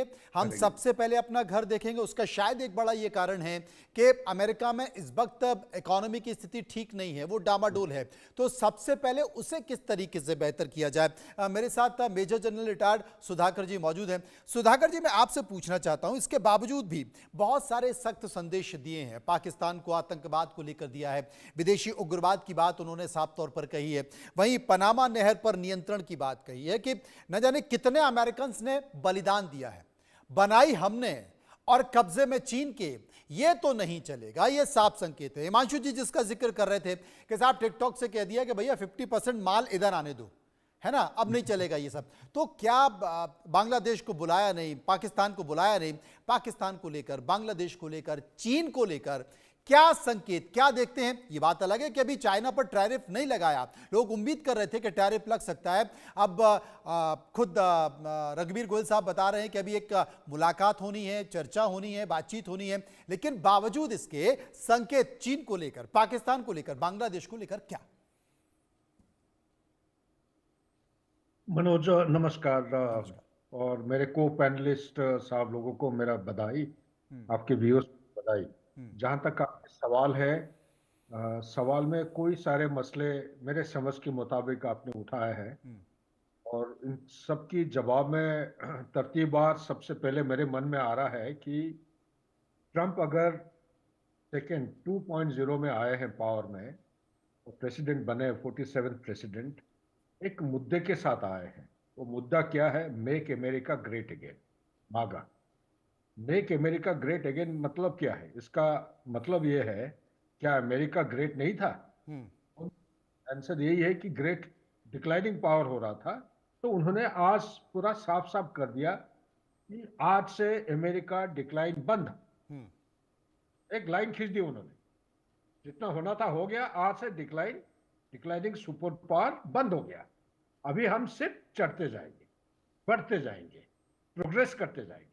हम करेंगे। सबसे पहले अपना घर देखेंगे। उसका शायद एक बड़ा ये कारण है कि अमेरिका में इस वक्त इकोनॉमी की स्थिति ठीक नहीं है, वो डामाडोल है। तो सबसे पहले उसे किस तरीके से बेहतर किया जाए। मेरे साथ मेजर जनरल रिटायर्ड सुधाकर जी मौजूद हैं। सुधाकर जी, मैं आपसे पूछना चाहता हूं, इसके बावजूद भी बहुत सारे सख्त संदेश दिए हैं। पाकिस्तान को आतंकवाद को लेकर दिया है, विदेशी उग्रवाद की बात उन्होंने साफ तौर पर कही है, वहीं पनामा नहर पर नियंत्रण की बात कही है कि न जाने कितने अमेरिकन ने बलिदान दिया है। बनाई हमने और कब्जे में चीन के, ये तो नहीं चलेगा, ये साफ संकेत है। हिमांशु जी जिसका जिक्र कर रहे थे कि साहब टिकटॉक से कह दिया कि भैया 50% माल इधर आने दो, है ना, अब नहीं चलेगा ये सब। तो क्या बांग्लादेश को बुलाया नहीं, पाकिस्तान को बुलाया नहीं, पाकिस्तान को लेकर, बांग्लादेश को लेकर, चीन को लेकर क्या संकेत, क्या देखते हैं। ये बात अलग है कि अभी चाइना पर टैरिफ नहीं लगाया, लोग उम्मीद कर रहे थे कि टैरिफ लग सकता है। अब खुद रघुवीर गोयल साहब बता रहे हैं कि अभी एक मुलाकात होनी है, चर्चा होनी है, बातचीत होनी है, लेकिन बावजूद इसके संकेत चीन को लेकर, पाकिस्तान को लेकर, बांग्लादेश को लेकर क्या। मनोज नमस्कार। नमस्कार। और मेरे को पैनलिस्ट साहब लोगों को मेरा बधाई, हम्म। आपके व्यूअर्स को बधाई। हम्म। जहाँ तक आपका सवाल है, सवाल में कोई सारे मसले मेरे समझ के मुताबिक आपने उठाए हैं, हम्म। और इन सब की जवाब में तरतीबार सबसे पहले मेरे मन में आ रहा है कि ट्रंप अगर सेकेंड 2.0 में आए हैं पावर में और प्रेसिडेंट बने, 47 प्रेसिडेंट, एक मुद्दे के साथ आए हैं। वो मुद्दा क्या है? मेक अमेरिका ग्रेट अगेन, मागा। मेक अमेरिका ग्रेट अगेन मतलब क्या है? इसका मतलब ये है, क्या अमेरिका ग्रेट नहीं था? हम्म। आंसर यही है कि ग्रेट डिक्लाइनिंग पावर हो रहा था। तो उन्होंने आज पूरा साफ साफ कर दिया कि आज से अमेरिका डिक्लाइन बंद। हम्म। एक लाइन खींच दी उन्होंने, जितना होना था हो गया। आज से डिक्लाइनिंग सुपर पावर बंद हो गया। अभी हम सिर्फ चढ़ते जाएंगे, बढ़ते जाएंगे, प्रोग्रेस करते जाएंगे।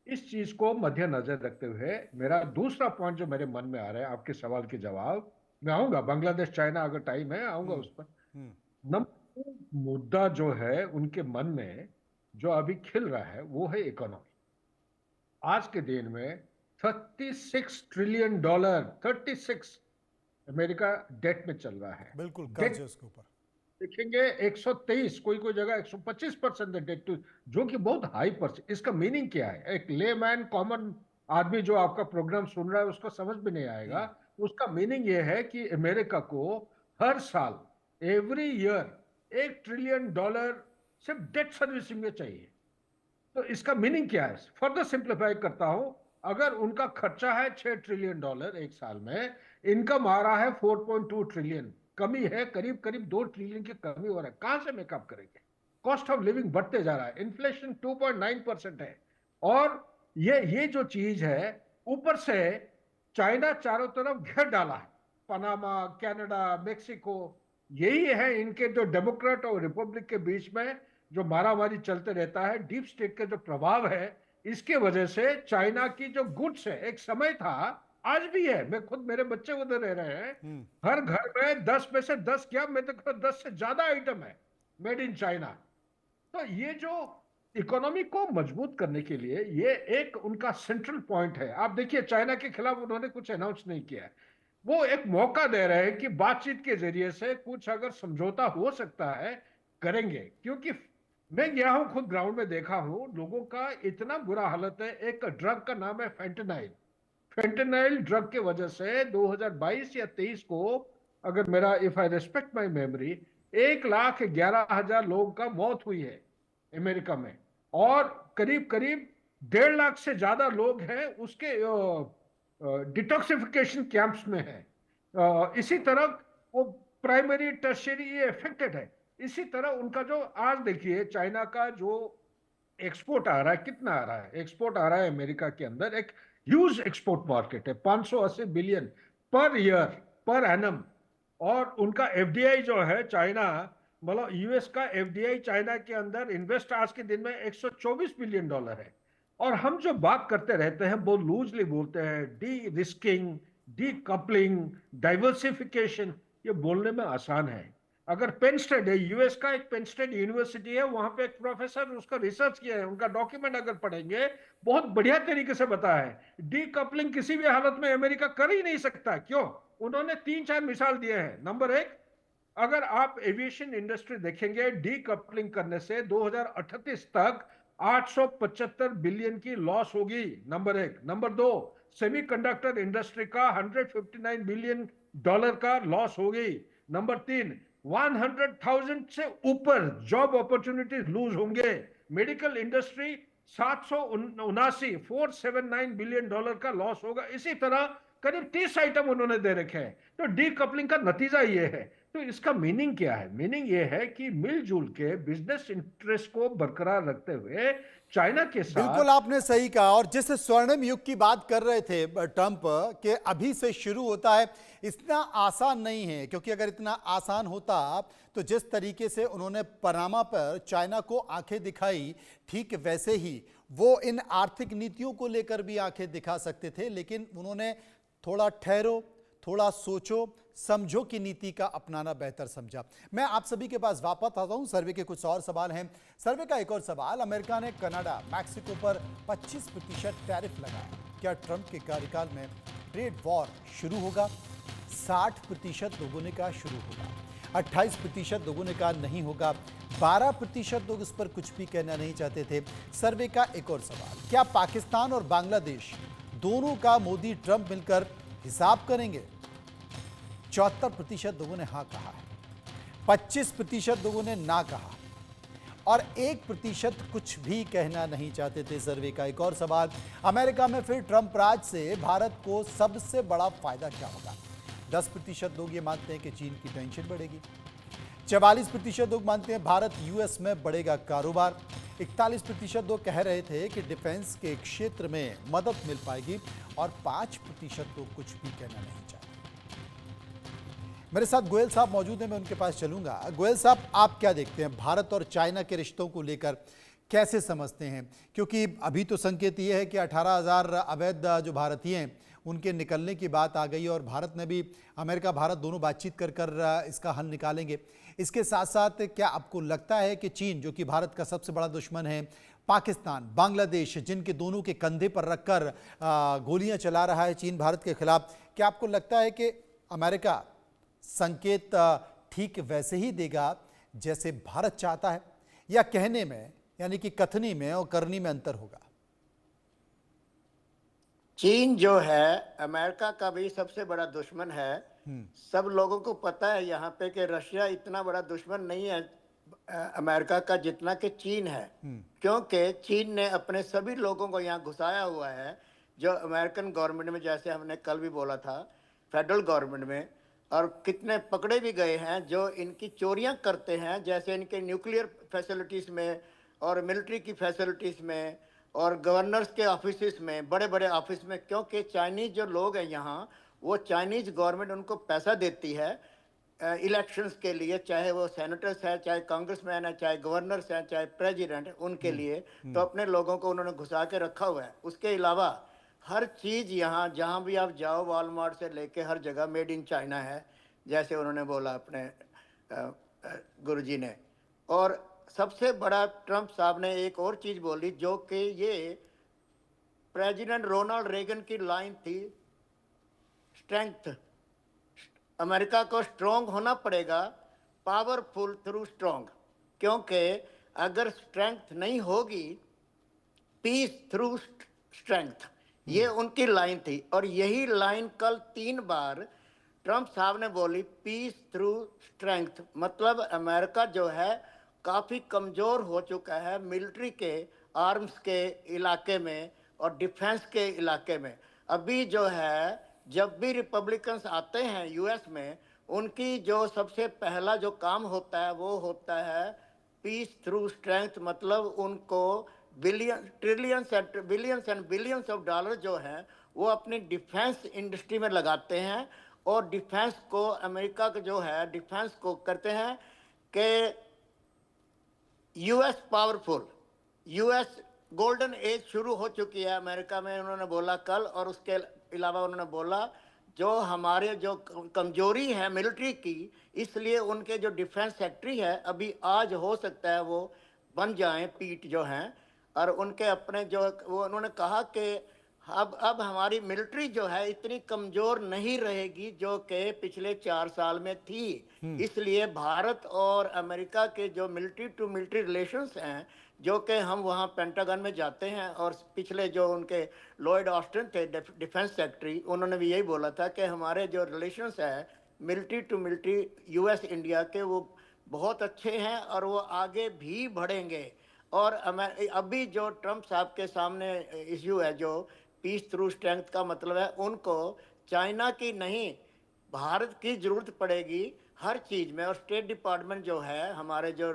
इस चीज को मद्देनजर रखते हुए मेरा दूसरा पॉइंट जो मेरे मन में आ रहा है, आपके सवाल के जवाब मैं आऊंगा, बांग्लादेश चाइना अगर टाइम है आऊंगा हम्म। उस पर। हम्म। नंबर मुद्दा जो है उनके मन में, जो अभी खिल रहा है, वो है इकोनॉमी। आज के दिन में 36 ट्रिलियन डॉलर, 36, अमेरिका डेट में चल रहा है। बिल्कुल कर्ज डेट है उसके ऊपर। देखेंगे 123, कोई कोई जगह 125% डेट टू, जो कि बहुत हाई परसेंट। इसका मीनिंग क्या है? एक लेमैन, कॉमन आदमी जो आपका प्रोग्राम सुन रहा है उसको समझ में नहीं आएगा। उसका मीनिंग यह है कि अमेरिका को हर साल, एवरी ईयर, 1 ट्रिलियन डॉलर सिर्फ डेट सर्विसिंग में चाहिए। तो इसका मीनिंग क्या है? फर्दर सिंप्लीफाई करता हूं। अगर उनका खर्चा है 6 ट्रिलियन डॉलर एक साल में, इनकम आ रहा है 4.2 ट्रिलियन, कमी है करीब करीब 2 ट्रिलियन की कमी हो रहा है। कहां से मेकअप करेंगे? कॉस्ट ऑफ लिविंग बढ़ते जा रहा है, इन्फ्लेशन 2.9% है। और ये जो चीज है, ऊपर से चाइना चारों तरफ घेर डाला है, पनामा, कनाडा, मेक्सिको। यही है इनके जो डेमोक्रेट और रिपब्लिक के बीच में जो मारामारी चलते रहता है, डीप स्टेट का जो प्रभाव है। इसके वजह से चाइना की जो गुड्स है, एक समय था, आज भी है, मैं खुद, मेरे बच्चे उधर रह रहे हैं, हम्म। हर घर में 10 में से 10, क्या मैं तो 10 से ज्यादा आइटम है मेड इन चाइना। तो ये जो इकोनॉमी को मजबूत करने के लिए ये एक उनका सेंट्रल पॉइंट है। आप देखिए, चाइना के खिलाफ उन्होंने कुछ अनाउंस नहीं किया है। वो एक मौका दे रहे हैं कि बातचीत के जरिए से कुछ अगर समझौता हो सकता है, करेंगे। क्योंकि मैं गया हूं, खुद ग्राउंड में देखा हूं, लोगों का इतना बुरा हालत है। एक ड्रग का नाम है फेंटेनाइल। फेंटेनाइल ड्रग के वजह से 2022 या 23 को, अगर मेरा, if I respect my memory, 1,11,000 लोगों का मौत हुई है अमेरिका में। और करीब करीब 1.5 लाख से ज्यादा लोग हैं उसके डिटॉक्सिफिकेशन कैंप्स में है। इसी तरह वो प्राइमरी टर्शियरी ये इफेक्टेड है। इसी तरह उनका जो, आज देखिए चाइना का जो एक्सपोर्ट आ रहा है, कितना आ रहा है? एक्सपोर्ट आ रहा है अमेरिका के अंदर, एक ह्यूज एक्सपोर्ट मार्केट है, 580 billion per year, per annum. और उनका एफडीआई जो है चाइना, मतलब यूएस का एफडीआई चाइना के अंदर इन्वेस्ट आज के दिन में 124 बिलियन डॉलर है। और हम जो बात करते रहते हैं, बहुत लूजली बोलते हैं, D risking, D coupling, diversification, ये बोलने में आसान है। अगर पेन स्टेट है, यूएस का एक पेन स्टेट यूनिवर्सिटी है, वहां पे एक प्रोफेसर उसका रिसर्च किया है, उनका डॉक्यूमेंट अगर पढ़ेंगे, बहुत बढ़िया तरीके से बताया है। डीकपलिंग किसी भी हालत में अमेरिका कर ही नहीं सकता। क्यों? उन्होंने तीन चार मिसाल दिए हैं। नंबर एक, अगर आप एविएशन इंडस्ट्री देखेंगे, डीकपलिंग करने से 2038 तक 875 बिलियन की लॉस होगी। नंबर एक। नंबर दो, सेमीकंडक्टर इंडस्ट्री का 159 बिलियन डॉलर का लॉस होगी। नंबर तीन, 100,000 से ऊपर जॉब अपॉर्चुनिटीज लूज होंगे। मेडिकल इंडस्ट्री 479 बिलियन डॉलर का लॉस होगा। इसी तरह करीब 30 आइटम उन्होंने दे रखे हैं। तो डीकपलिंग का नतीजा ये है। तो इसका मीनिंग क्या है? मीनिंग ये है कि मिलजुल के बिजनेस इंटरेस्ट को बरकरार रखते हुए चाइना के बिल्कुल साथ। आपने सही कहा। और जिस स्वर्णिम युग की बात कर रहे थे ट्रंप के, अभी से शुरू होता है, इतना आसान नहीं है। क्योंकि अगर इतना आसान होता तो जिस तरीके से उन्होंने पनामा पर चाइना को आंखें दिखाई, ठीक वैसे ही वो इन आर्थिक नीतियों को लेकर भी आंखें दिखा सकते थे। लेकिन उन्होंने थोड़ा ठहरो, थोड़ा सोचो समझो की नीति का अपनाना बेहतर समझा। मैं आप सभी के पास वापस आता हूं। सर्वे के कुछ और सवाल हैं। सर्वे का एक और सवाल, अमेरिका ने कनाडा, मैक्सिको पर 25% टैरिफ लगाया। क्या ट्रंप के कार्यकाल में ट्रेड वॉर शुरू होगा? 60% लोगों ने कहा शुरू होगा, 28% लोगों ने कहा नहीं होगा, 12% लोग इस पर कुछ भी कहना नहीं चाहते थे। सर्वे का एक और सवाल, क्या पाकिस्तान और बांग्लादेश दोनों का मोदी ट्रंप मिलकर हिसाब करेंगे? 74% लोगों ने हाँ कहा है, 25% लोगों ने ना कहा और 1% कुछ भी कहना नहीं चाहते थे। सर्वे का एक और सवाल, अमेरिका में फिर ट्रंप राज से भारत को सबसे बड़ा फायदा क्या होगा? 10% लोग ये मानते हैं कि चीन की टेंशन बढ़ेगी, 44% लोग मानते हैं भारत यूएस में बढ़ेगा कारोबार, 41% लोग कह रहे थे कि डिफेंस के क्षेत्र में मदद मिल पाएगी और 5% लोग कुछ भी कहना नहीं चाहते। मेरे साथ गोयल साहब मौजूद हैं, मैं उनके पास चलूंगा। गोयल साहब, आप क्या देखते हैं, भारत और चाइना के रिश्तों को लेकर कैसे समझते हैं? क्योंकि अभी तो संकेत ये है कि 18,000 अवैध जो भारतीय हैं उनके निकलने की बात आ गई और भारत ने भी, अमेरिका भारत दोनों बातचीत कर कर इसका हल निकालेंगे। इसके साथ साथ क्या आपको लगता है कि चीन, जो कि भारत का सबसे बड़ा दुश्मन है, पाकिस्तान, बांग्लादेश, जिनके दोनों के कंधे पर रखकर गोलियां चला रहा है चीन भारत के खिलाफ, क्या आपको लगता है कि अमेरिका संकेत ठीक वैसे ही देगा जैसे भारत चाहता है, या कहने में यानी कि कथनी में और करनी में अंतर होगा? चीन जो है अमेरिका का भी सबसे बड़ा दुश्मन है। सब लोगों को पता है यहाँ पे कि रशिया इतना बड़ा दुश्मन नहीं है अमेरिका का जितना कि चीन है। क्योंकि चीन ने अपने सभी लोगों को यहाँ घुसाया हुआ है, जो अमेरिकन गवर्नमेंट में, जैसे हमने कल भी बोला था, फेडरल गवर्नमेंट में, और कितने पकड़े भी गए हैं जो इनकी चोरियां करते हैं, जैसे इनके न्यूक्लियर फैसिलिटीज में और मिलिट्री की फैसिलिटीज में और गवर्नर्स के ऑफिस में, बड़े बड़े ऑफिस में। क्योंकि चाइनीज जो लोग हैं यहाँ, वो चाइनीज गवर्नमेंट उनको पैसा देती है इलेक्शंस के लिए, चाहे वो सेनेटर्स है, चाहे कांग्रेसमैन है, चाहे गवर्नर्स हैं, चाहे प्रेसिडेंट, उनके लिए। तो अपने लोगों को उन्होंने घुसा के रखा हुआ है। उसके अलावा हर चीज़ यहाँ जहाँ भी आप जाओ, वॉलमार्ट से लेके हर जगह मेड इन चाइना है, जैसे उन्होंने बोला अपने गुरुजी ने। और सबसे बड़ा ट्रंप साहब ने एक और चीज़ बोली, जो कि ये प्रेसिडेंट रोनाल्ड रेगन की लाइन थी, स्ट्रेंथ। अमेरिका को स्ट्रॉन्ग होना पड़ेगा, पावरफुल थ्रू स्ट्रॉन्ग। क्योंकि अगर स्ट्रेंथ नहीं होगी, पीस थ्रू स्ट्रेंथ, ये उनकी लाइन थी। और यही लाइन कल 3 बार ट्रंप साहब ने बोली, पीस थ्रू स्ट्रेंथ। मतलब अमेरिका जो है काफ़ी कमज़ोर हो चुका है मिलिट्री के, आर्म्स के इलाके में और डिफेंस के इलाके में। अभी जो है, जब भी रिपब्लिकन्स आते हैं यूएस में, उनकी जो सबसे पहला जो काम होता है वो होता है पीस थ्रू स्ट्रेंथ। मतलब उनको trillions and billions of dollar जो हैं वो अपनी डिफेंस इंडस्ट्री में लगाते हैं। और डिफेंस को, अमेरिका का जो है डिफेंस को करते हैं कि US powerful, US golden age शुरू हो चुकी है अमेरिका में, उन्होंने बोला कल। और उसके अलावा उन्होंने बोला जो हमारे जो कमजोरी है मिलिट्री की, इसलिए उनके जो डिफेंस सेक्रेटरी है अभी आज हो सकता है वो बन जाएं पीट जो हैं, और उनके अपने जो वो उन्होंने कहा कि अब हमारी मिलिट्री जो है इतनी कमजोर नहीं रहेगी जो कि पिछले 4 साल में थी। इसलिए भारत और अमेरिका के जो मिलिट्री टू मिलिट्री रिलेशंस हैं, जो कि हम वहाँ पेंटागन में जाते हैं, और पिछले जो उनके लॉयड ऑस्टिन थे डिफेंस सेक्रेटरी, उन्होंने भी यही बोला था कि हमारे जो रिलेशंस है military to military US India के, वो बहुत अच्छे हैं और वो आगे भी बढ़ेंगे। और अभी जो ट्रंप साहब के सामने इश्यू है जो पीस थ्रू स्ट्रेंथ का, मतलब है उनको चाइना की नहीं भारत की जरूरत पड़ेगी हर चीज में। और स्टेट डिपार्टमेंट जो है हमारे जो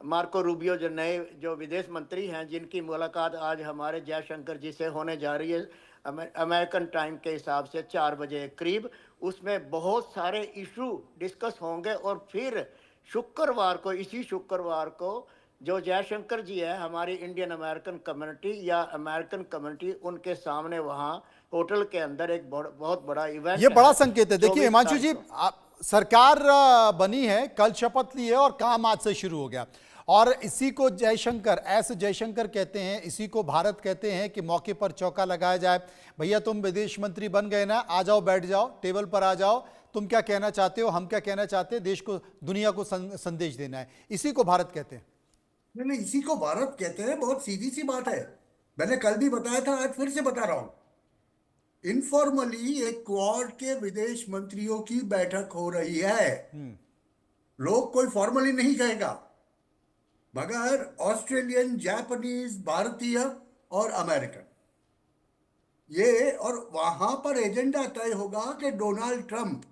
मार्को रूबियो जो नए जो विदेश मंत्री हैं, जिनकी मुलाकात आज हमारे जयशंकर जी से होने जा रही है अमेरिकन टाइम के हिसाब से 4 बजे करीब, उसमें बहुत सारे इशू डिस्कस होंगे। और फिर शुक्रवार को, इसी शुक्रवार को, जो जयशंकर जी है हमारी इंडियन अमेरिकन कम्युनिटी या अमेरिकन कम्युनिटी, उनके सामने वहाँ होटल के अंदर एक बहुत बड़ा इवेंट ये बड़ा संकेत है। देखिए 24 हिमांशु जी, तारीख को। सरकार बनी है, कल शपथ ली है और काम आज से शुरू हो गया, और इसी को जयशंकर, एस जयशंकर कहते हैं, इसी को भारत कहते हैं कि मौके पर चौका लगाया जाए। भैया तुम विदेश मंत्री बन गए ना, आ जाओ, बैठ जाओ, टेबल पर आ जाओ, तुम क्या कहना चाहते हो, हम क्या कहना चाहते हैं, देश को, दुनिया को संदेश देना है, इसी को भारत कहते हैं। नहीं नहीं, इसी को भारत कहते हैं। बहुत सीधी सी बात है, मैंने कल भी बताया था, आज फिर से बता रहा हूं। इनफॉर्मली एक क्वाड के विदेश मंत्रियों की बैठक हो रही है। लोग कोई फॉर्मली नहीं कहेगा, मगर ऑस्ट्रेलियन, जापानीज, भारतीय और अमेरिकन, ये, और वहां पर एजेंडा तय होगा कि डोनाल्ड ट्रंप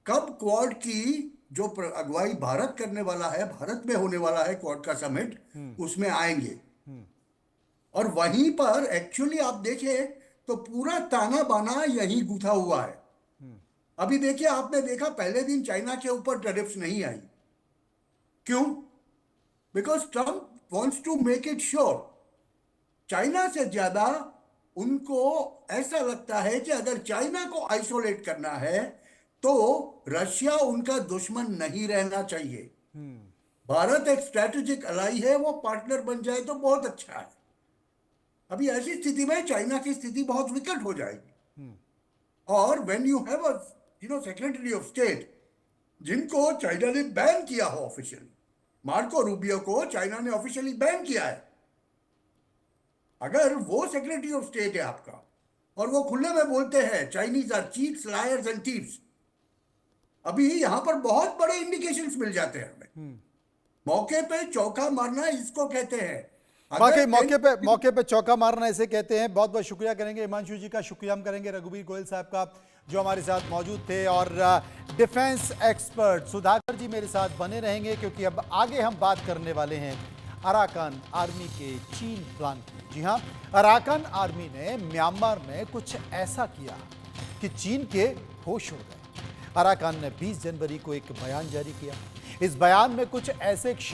कब क्वाड की जो अगुवाई भारत करने वाला है, भारत में होने वाला है क्वाड का समिट, उसमें आएंगे। और वहीं पर एक्चुअली आप देखें तो पूरा ताना बाना यही गूंथा हुआ है। अभी देखिए, आपने देखा पहले दिन चाइना के ऊपर टैरिफ्स नहीं आई। क्यों? Because Trump wants to make it sure, China से ज्यादा उनको ऐसा लगता है कि अगर चाइना को आइसोलेट करना है तो रशिया उनका दुश्मन नहीं रहना चाहिए। भारत एक स्ट्रेटेजिक अलाई है, वो पार्टनर बन जाए तो बहुत अच्छा है। अभी ऐसी स्थिति में चाइना की स्थिति बहुत विकट हो जाएगी। और when you have a secretary of state जिनको चाइना ने बैन किया हो ऑफिशियली, मार्को रूबियो को चाइना ने ऑफिशियली बैन किया है, अगर वो सेक्रेटरी ऑफ स्टेट है आपका और वो खुले में बोलते हैं Chinese are cheats, liars and thieves, अभी यहां पर बहुत बड़े इंडिकेशंस मिल जाते हैं हमें। मौके पे चौका मारना इसको कहते हैं। बाकी मौके पे चौका मारना इसे कहते हैं। बहुत बहुत शुक्रिया करेंगे हिमांशु जी का, शुक्रिया हम करेंगे रघुवीर गोयल साहब का जो हमारे साथ मौजूद थे, और डिफेंस एक्सपर्ट सुधाकर जी मेरे साथ बने रहेंगे, क्योंकि अब आगे हम बात करने वाले हैं अराकान आर्मी के चीन प्लान की। जी हाँ, अराकान आर्मी ने म्यांमार में कुछ ऐसा किया कि चीन के होश उड़ गए। अराकान ने 20 जनवरी को एक बयान जारी किया। इस बयान में कुछ ऐसे